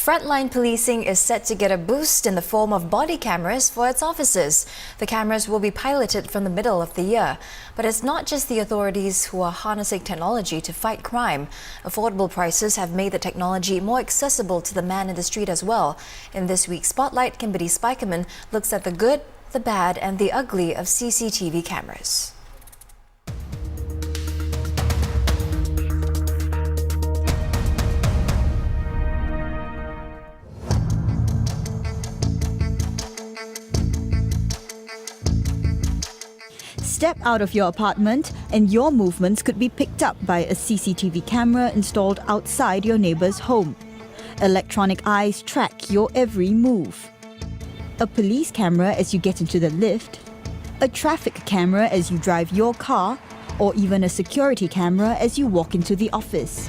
Frontline policing is set to get a boost in the form of body cameras for its officers. The cameras will be piloted from the middle of the year. But it's not just the authorities who are harnessing technology to fight crime. Affordable prices have made the technology more accessible to the man in the street as well. In this week's Spotlight, Kimberly Spykerman looks at the good, the bad and the ugly of CCTV cameras. Step out of your apartment and your movements could be picked up by a CCTV camera installed outside your neighbor's home. Electronic eyes track your every move. A police camera as you get into the lift, a traffic camera as you drive your car, or even a security camera as you walk into the office.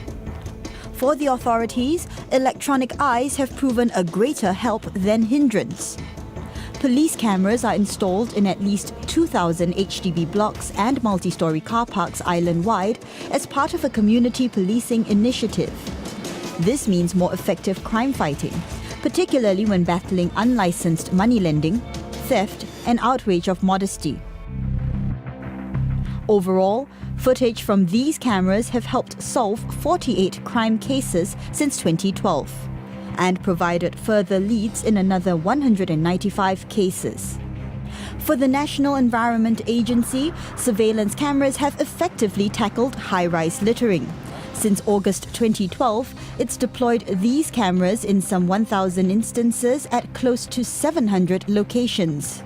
For the authorities, electronic eyes have proven a greater help than hindrance. Police cameras are installed in at least 2,000 HDB blocks and multi-storey car parks island-wide as part of a community policing initiative. This means more effective crime fighting, particularly when battling unlicensed money lending, theft and outrage of modesty. Overall, footage from these cameras have helped solve 48 crime cases since 2012. And provided further leads in another 195 cases. For the National Environment Agency, surveillance cameras have effectively tackled high-rise littering. Since August 2012, it's deployed these cameras in some 1,000 instances at close to 700 locations.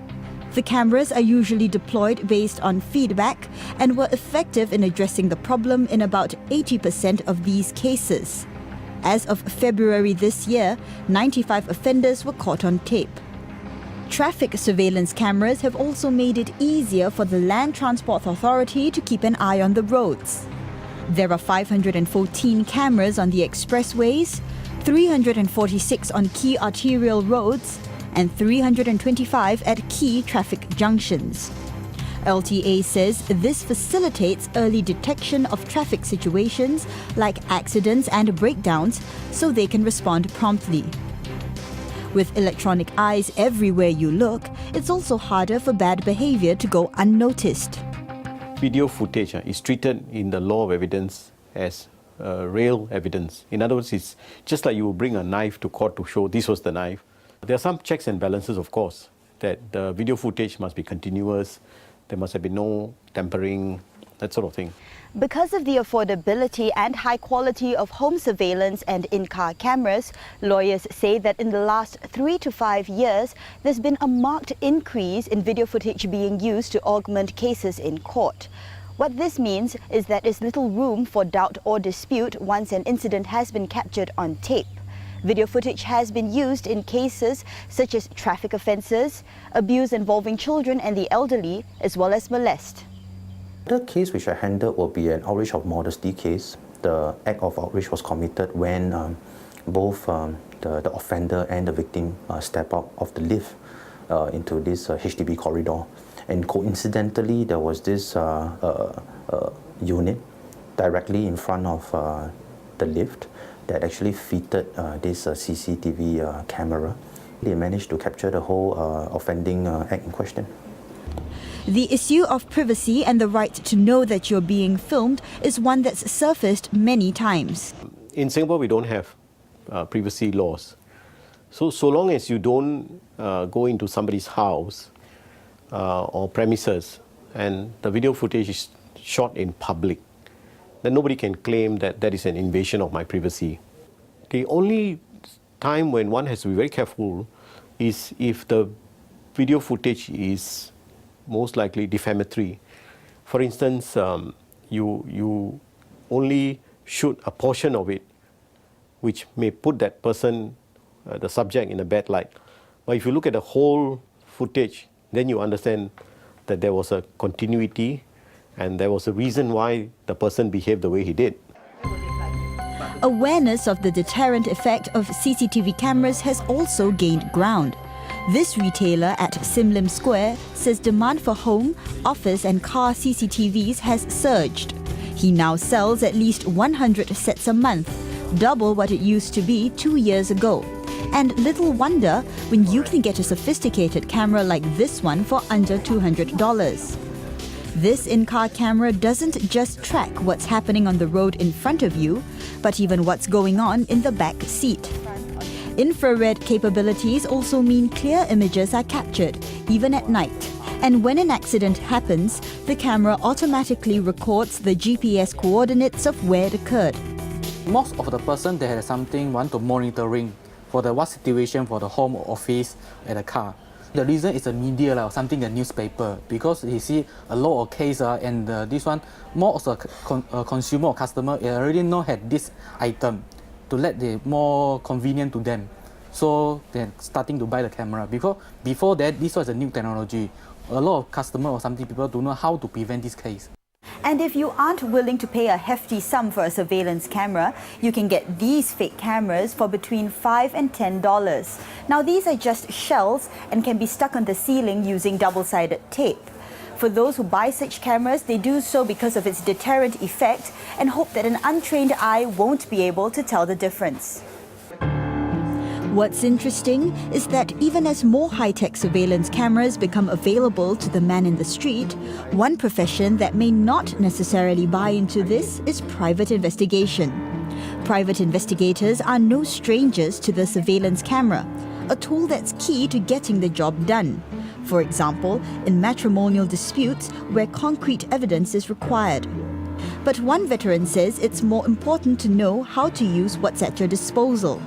The cameras are usually deployed based on feedback and were effective in addressing the problem in about 80% of these cases. As of February this year, 95 offenders were caught on tape. Traffic surveillance cameras have also made it easier for the Land Transport Authority to keep an eye on the roads. There are 514 cameras on the expressways, 346 on key arterial roads, and 325 at key traffic junctions. LTA says this facilitates early detection of traffic situations like accidents and breakdowns so they can respond promptly. With electronic eyes everywhere you look, it's also harder for bad behavior to go unnoticed. Video footage is treated in the law of evidence as real evidence. In other words, it's just like you would bring a knife to court to show this was the knife. There are some checks and balances, of course, that the video footage must be continuous. There must have been no tampering, that sort of thing. Because of the affordability and high quality of home surveillance and in-car cameras, lawyers say that in the last 3 to 5 years, there's been a marked increase in video footage being used to augment cases in court. What this means is that there's little room for doubt or dispute once an incident has been captured on tape. Video footage has been used in cases such as traffic offences, abuse involving children and the elderly, as well as molest. The case which I handled will be an outrage of modesty case. The act of outrage was committed when both the offender and the victim step out of the lift into this HDB corridor. And coincidentally, there was this unit directly in front of the lift that actually fitted this CCTV camera. They managed to capture the whole offending act in question. The issue of privacy and the right to know that you're being filmed is one that's surfaced many times. In Singapore, we don't have privacy laws. So long as you don't go into somebody's house or premises and the video footage is shot in public, then nobody can claim that that is an invasion of my privacy. The only time when one has to be very careful is if the video footage is most likely defamatory. For instance, you only shoot a portion of it, which may put that person, the subject, in a bad light. But if you look at the whole footage, then you understand that there was a continuity and there was a reason why the person behaved the way he did. Awareness of the deterrent effect of CCTV cameras has also gained ground. This retailer at Sim Lim Square says demand for home, office and car CCTVs has surged. He now sells at least 100 sets a month, double what it used to be 2 years ago. And little wonder when you can get a sophisticated camera like this one for under $200. This in-car camera doesn't just track what's happening on the road in front of you, but even what's going on in the back seat. Infrared capabilities also mean clear images are captured, even at night. And when an accident happens, the camera automatically records the GPS coordinates of where it occurred. Most of the person they have something want to monitoring for the what situation for the home or office at the car. The reason is the media or something the newspaper because he see a lot of case and this one more of the consumer or customer already know had this item to let the more convenient to them. So they're starting to buy the camera because before that this was a new technology. A lot of customer or something people don't know how to prevent this case. And if you aren't willing to pay a hefty sum for a surveillance camera, you can get these fake cameras for between $5 and $10. Now these are just shells and can be stuck on the ceiling using double-sided tape. For those who buy such cameras, they do so because of its deterrent effect and hope that an untrained eye won't be able to tell the difference. What's interesting is that even as more high-tech surveillance cameras become available to the man in the street, one profession that may not necessarily buy into this is private investigation. Private investigators are no strangers to the surveillance camera, a tool that's key to getting the job done. For example, in matrimonial disputes where concrete evidence is required. But one veteran says it's more important to know how to use what's at your disposal.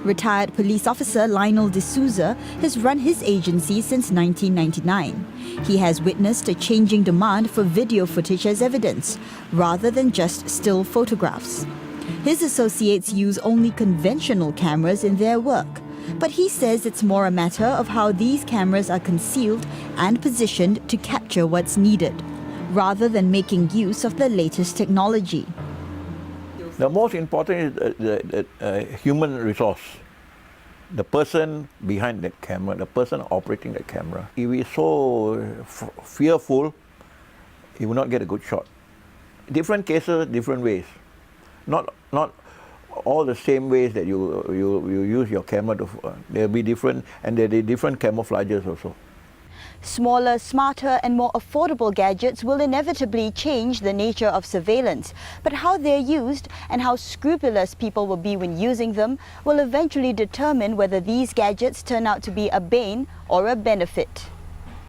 Retired police officer Lionel D'Souza has run his agency since 1999. He has witnessed a changing demand for video footage as evidence, rather than just still photographs. His associates use only conventional cameras in their work, but he says it's more a matter of how these cameras are concealed and positioned to capture what's needed, rather than making use of the latest technology. The most important is the human resource, the person behind that camera, the person operating the camera. If he's so fearful, he will not get a good shot. Different cases, different ways. Not all the same ways that you use your camera. There'll be different, and there'll be different camouflages also. Smaller, smarter and more affordable gadgets will inevitably change the nature of surveillance, but how they're used and how scrupulous people will be when using them will eventually determine whether these gadgets turn out to be a bane or a benefit.